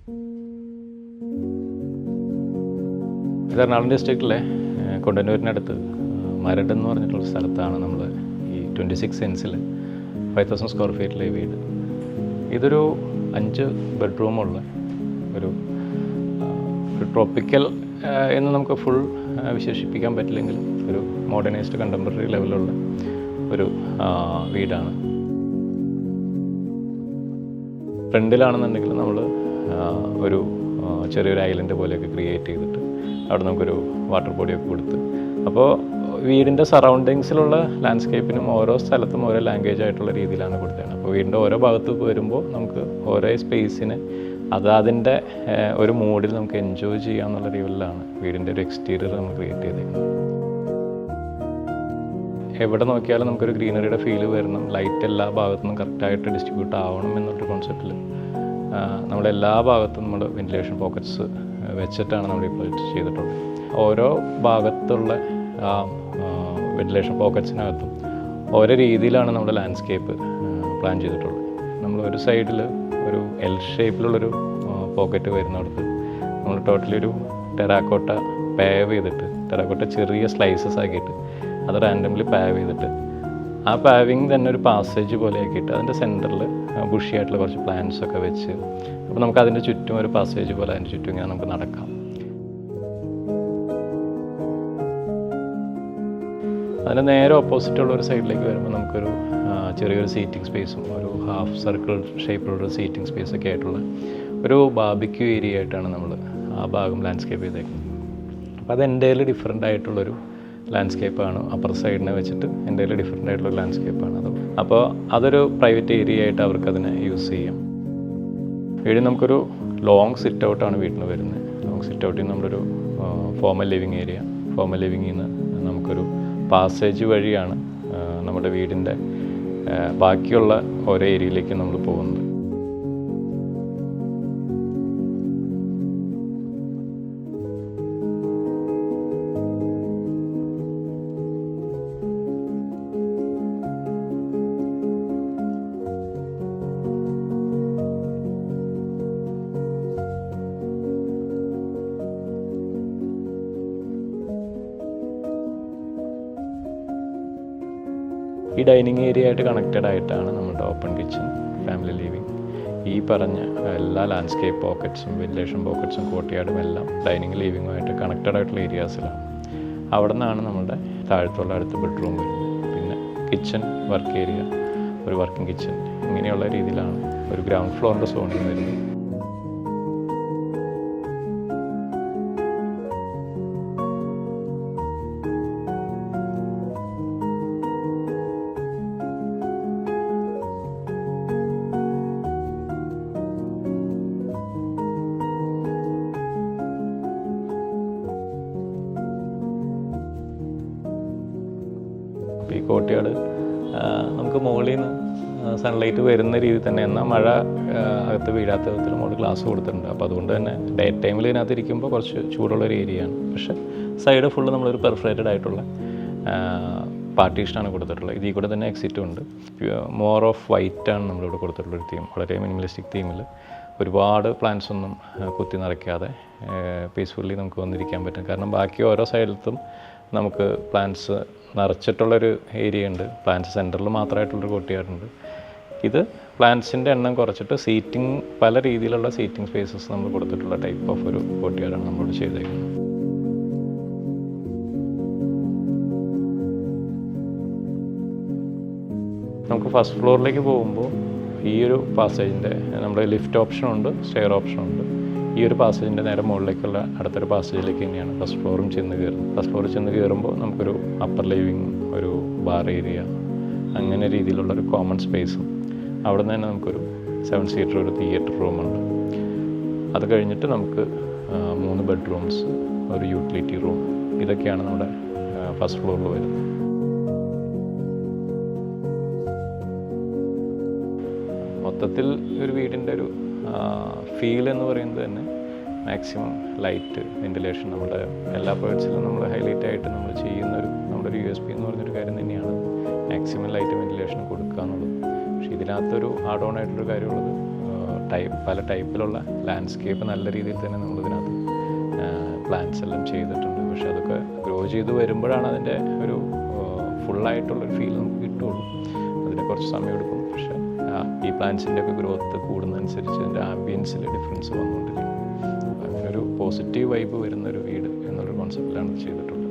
ഇത് എറണാകുളം ഡിസ്ട്രിക്റ്റിലെ കൊണ്ടന്നൂരിനടുത്ത് മരട് എന്ന് പറഞ്ഞിട്ടുള്ള സ്ഥലത്താണ് നമ്മൾ ഈ 26 സെൻസിൽ 5000 സ്ക്വയർ ഫീറ്റിലെ വീട്. ഇതൊരു 5 ബെഡ്റൂമുള്ള ഒരു ട്രോപ്പിക്കൽ എന്ന് നമുക്ക് ഫുൾ വിശേഷിപ്പിക്കാൻ പറ്റില്ലെങ്കിലും ഒരു മോഡേണൈസ്ഡ് കണ്ടംപററി ലെവലുള്ള ഒരു വീടാണ്. ഫ്രണ്ടിലാണെന്നുണ്ടെങ്കിൽ നമ്മൾ ഒരു ചെറിയൊരു ഐലൻഡ് പോലെയൊക്കെ ക്രിയേറ്റ് ചെയ്തിട്ട് അവിടെ നമുക്കൊരു വാട്ടർ ബോഡിയൊക്കെ കൊടുത്ത്, അപ്പോൾ വീടിൻ്റെ സറൗണ്ടിങ്സിലുള്ള ലാൻഡ്സ്കേപ്പിനും ഓരോ സ്ഥലത്തും ഓരോ ലാംഗ്വേജ് ആയിട്ടുള്ള രീതിയിലാണ് കൊടുത്തത്. അപ്പോൾ വീടിൻ്റെ ഓരോ ഭാഗത്ത് വരുമ്പോൾ നമുക്ക് ഓരോ സ്പേസിന് അതിൻ്റെ ഒരു മൂഡിൽ നമുക്ക് എൻജോയ് ചെയ്യാമെന്നുള്ള രീതിയിലാണ് വീടിൻ്റെ ഒരു എക്സ്റ്റീരിയർ നമ്മൾ ക്രിയേറ്റ് ചെയ്തേക്കുന്നത്. എവിടെ നോക്കിയാലും നമുക്കൊരു ഗ്രീനറിയുടെ ഫീല് വരണം, ലൈറ്റ് എല്ലാ ഭാഗത്തുനിന്നും കറക്റ്റായിട്ട് ഡിസ്ട്രിബ്യൂട്ട് ആവണം എന്നുള്ള കോൺസെപ്റ്റിൽ നമ്മളെല്ലാ ഭാഗത്തും നമ്മൾ വെന്റിലേഷൻ പോക്കറ്റ്സ് വെച്ചിട്ടാണ് നമ്മൾ ഇപ്പോൾ ചെയ്തിട്ടുള്ളത്. ഓരോ ഭാഗത്തുള്ള വെന്റിലേഷൻ പോക്കറ്റ്സിനകത്തും ഓരോ രീതിയിലാണ് നമ്മുടെ ലാൻഡ്സ്കേപ്പ് പ്ലാൻ ചെയ്തിട്ടുള്ളത്. നമ്മൾ ഒരു സൈഡിൽ ഒരു എൽ ഷേപ്പിലുള്ളൊരു പോക്കറ്റ് വരുന്നിടത്ത് നമ്മൾ ടോട്ടലി ഒരു ടെറാക്കോട്ട പാവ് ചെയ്തിട്ട്, ടെറാക്കോട്ട ചെറിയ സ്ലൈസസ് ആക്കിയിട്ട് അത് റാൻഡംലി പാവ് ചെയ്തിട്ട് ആ പാവിങ് തന്നെ ഒരു പാസേജ് പോലെ ആക്കിയിട്ട് അതിൻ്റെ സെൻറ്ററിൽ ബുഷിയായിട്ടുള്ള കുറച്ച് പ്ലാന്റ്സ് ഒക്കെ വെച്ച്, അപ്പോൾ നമുക്ക് അതിൻ്റെ ചുറ്റും ഒരു പാസേജ് പോലെ അതിൻ്റെ ചുറ്റും ഇങ്ങനെ നമുക്ക് നടക്കാം. അതിന് നേരെ ഓപ്പോസിറ്റുള്ള ഒരു സൈഡിലേക്ക് വരുമ്പോൾ നമുക്കൊരു ചെറിയൊരു സീറ്റിംഗ് സ്പേസും ഒരു ഹാഫ് സർക്കിൾ ഷേപ്പിലുള്ള സീറ്റിംഗ് സ്പേസൊക്കെ ആയിട്ടുള്ള ഒരു ബാർബിക്യൂ ഏരിയ ആയിട്ടാണ് നമ്മൾ ആ ഭാഗം ലാൻഡ്സ്കേപ്പ് ചെയ്തേക്കുന്നത്. അപ്പോൾ അത് എൻ്റെ ഡിഫറെൻ്റ് ആയിട്ടുള്ളൊരു ലാൻഡ്സ്കേപ്പാണ്. അപ്പർ സൈഡിനെ വെച്ചിട്ട് എൻ്റെ ഡിഫറെൻ്റ് ആയിട്ടുള്ള ലാൻഡ്സ്കേപ്പാണ് അത്. അപ്പോൾ അതൊരു പ്രൈവറ്റ് ഏരിയ ആയിട്ട് അവർക്കതിനെ യൂസ് ചെയ്യാം. വീടിൽ നമുക്കൊരു ലോങ് സിറ്റ് ഔട്ടാണ് വീട്ടിൽ വരുന്നത്. ലോങ് സിറ്റ് ഔട്ടിൽ നിന്ന് നമ്മളൊരു ഫോമൽ ലിവിങ് ഏരിയ, ഫോമൽ ലിവിങ്ങിൽ നിന്ന് നമുക്കൊരു പാസേജ് വഴിയാണ് നമ്മുടെ വീടിൻ്റെ ബാക്കിയുള്ള ഓരോ ഏരിയയിലേക്ക് നമ്മൾ പോകുന്നത്. ഈ ഡൈനിങ് ഏരിയ ആയിട്ട് കണക്റ്റഡ് ആയിട്ടാണ് നമ്മുടെ ഓപ്പൺ കിച്ചൺ, ഫാമിലി ലിവിങ്, ഈ പറഞ്ഞ എല്ലാ ലാൻഡ്സ്കേപ്പ് പോക്കറ്റ്സും വെന്റിലേഷൻ പോക്കറ്റ്സും കോർട്ട്യാർഡും എല്ലാം ഡൈനിങ് ലിവിങ്ങുമായിട്ട് കണക്റ്റഡ് ആയിട്ടുള്ള ഏരിയാസിലാണ്. അവിടെ നിന്നാണ് നമ്മുടെ താഴത്തുള്ള അടുത്ത ബെഡ്റൂം വരുന്നത്. പിന്നെ കിച്ചൺ, വർക്ക് ഏരിയ, ഒരു വർക്കിംഗ് കിച്ചൺ, ഇങ്ങനെയുള്ള രീതിയിലാണ് ഒരു ഗ്രൗണ്ട് ഫ്ലോറിൻ്റെ സോണിൽ വരുന്നത്. ഈ കോർട്ട്യാർഡ് നമുക്ക് മുകളിൽ നിന്ന് സൺലൈറ്റ് വരുന്ന രീതിയിൽ തന്നെ, എന്നാൽ മഴ അകത്ത് വീഴാത്ത വിധത്തിൽ മുകളിൽ ഗ്ലാസ് കൊടുത്തിട്ടുണ്ട്. അപ്പോൾ അതുകൊണ്ട് തന്നെ ഡേ ടൈമിൽ ഇതിനകത്ത് ഇരിക്കുമ്പോൾ കുറച്ച് ചൂടുള്ളൊരു ഏരിയയാണ്. പക്ഷേ സൈഡ് ഫുള്ള് നമ്മളൊരു പെർഫറേറ്റഡ് ആയിട്ടുള്ള പാർട്ടീഷനാണ് കൊടുത്തിട്ടുള്ളത്. ഇതിൽ കൂടെ തന്നെ എക്സിറ്റും ഉണ്ട്. മോർ ഓഫ് വൈറ്റാണ് നമ്മളിവിടെ കൊടുത്തിട്ടുള്ളൊരു തീം. വളരെ മിനിമലിസ്റ്റിക് തീമിൽ ഒരുപാട് പ്ലാന്റ്സ് ഒന്നും കുത്തി നിറയ്ക്കാതെ പീസ്ഫുള്ളി നമുക്ക് വന്നിരിക്കാൻ പറ്റും. കാരണം ബാക്കി ഓരോ സൈഡിലത്തും നമുക്ക് പ്ലാന്റ്സ് നിറച്ചിട്ടുള്ളൊരു ഏരിയ ഉണ്ട്. പ്ലാന്റ്സ് സെൻറ്ററിൽ മാത്രമായിട്ടുള്ളൊരു കോർട്ട്യാർഡുണ്ട്. ഇത് പ്ലാന്റ്സിൻ്റെ എണ്ണം കുറച്ചിട്ട് സീറ്റിംഗ്, പല രീതിയിലുള്ള സീറ്റിംഗ് സ്പേസസ് നമ്മൾ കൊടുത്തിട്ടുള്ള ടൈപ്പ് ഓഫ് ഒരു കോർട്ട്യാർഡാണ് നമ്മളോട് ചെയ്തേക്കുന്നത്. നമുക്ക് ഫസ്റ്റ് ഫ്ലോറിലേക്ക് പോകുമ്പോൾ ഈ ഒരു പാസേജിൻ്റെ നമ്മുടെ ലിഫ്റ്റ് ഓപ്ഷനുണ്ട്, സ്റ്റെയർ ഓപ്ഷനുണ്ട്. ഈ ഒരു പാസേജിൻ്റെ നേരെ മുകളിലേക്കുള്ള അടുത്തൊരു പാസേജിലേക്ക് തന്നെയാണ് ഫസ്റ്റ് ഫ്ലോറും ചെന്ന് കയറുന്നത്. ഫസ്റ്റ് ഫ്ലോറിൽ ചെന്ന് കയറുമ്പോൾ നമുക്കൊരു അപ്പർ ലിവിങ്, ഒരു ബാർ ഏരിയ, അങ്ങനെ രീതിയിലുള്ളൊരു കോമൺ സ്പേസും, അവിടെ നിന്ന് തന്നെ നമുക്കൊരു 7 സീറ്റർ ഒരു തിയേറ്റർ റൂമുണ്ട്. അത് കഴിഞ്ഞിട്ട് നമുക്ക് 3 ബെഡ്റൂംസ്, ഒരു യൂട്ടിലിറ്റി റൂം, ഇതൊക്കെയാണ് നമ്മുടെ ഫസ്റ്റ് ഫ്ലോറിൽ വരുന്നത്. മൊത്തത്തിൽ ഒരു വീടിൻ്റെ ഒരു ഫീൽ എന്ന് പറയുന്നത് തന്നെ മാക്സിമം ലൈറ്റ്, വെന്റിലേഷൻ, നമ്മുടെ എല്ലാ പേഴ്സിലും നമ്മൾ ഹൈലൈറ്റ് ആയിട്ട് നമ്മൾ ചെയ്യുന്നൊരു നമ്മുടെ ഒരു USP എന്ന് പറഞ്ഞൊരു കാര്യം തന്നെയാണ് മാക്സിമം ലൈറ്റ് വെന്റിലേഷൻ കൊടുക്കുക എന്നുള്ളത്. പക്ഷേ ഇതിനകത്തൊരു ആഡ് ഓൺ ആയിട്ടൊരു കാര്യമുള്ളത് പല ടൈപ്പിലുള്ള ലാൻഡ്സ്കേപ്പ് നല്ല രീതിയിൽ തന്നെ നമ്മളിതിനകത്ത് പ്ലാന്റ്സ് എല്ലാം ചെയ്തിട്ടുണ്ട്. പക്ഷെ അതൊക്കെ ഗ്രോ ചെയ്ത് വരുമ്പോഴാണ് അതിൻ്റെ ഒരു ഫുള്ളായിട്ടുള്ളൊരു ഫീൽ നമുക്ക് കിട്ടുള്ളൂ. അതിന് കുറച്ച് സമയം എടുക്കും. പക്ഷേ ഈ പ്ലാന്റ്സിൻ്റെ ഒക്കെ ഗ്രോത്ത് കൂടുന്നതനുസരിച്ച് അതിൻ്റെ ആംബിയൻസിൽ ഡിഫറൻസ് വന്നുകൊണ്ടിരിക്കും. അങ്ങനെ ഒരു പോസിറ്റീവ് വൈബ് വരുന്നൊരു വീട് എന്നുള്ളൊരു കോൺസെപ്റ്റിലാണ് ഇത് ചെയ്തിട്ടുള്ളത്.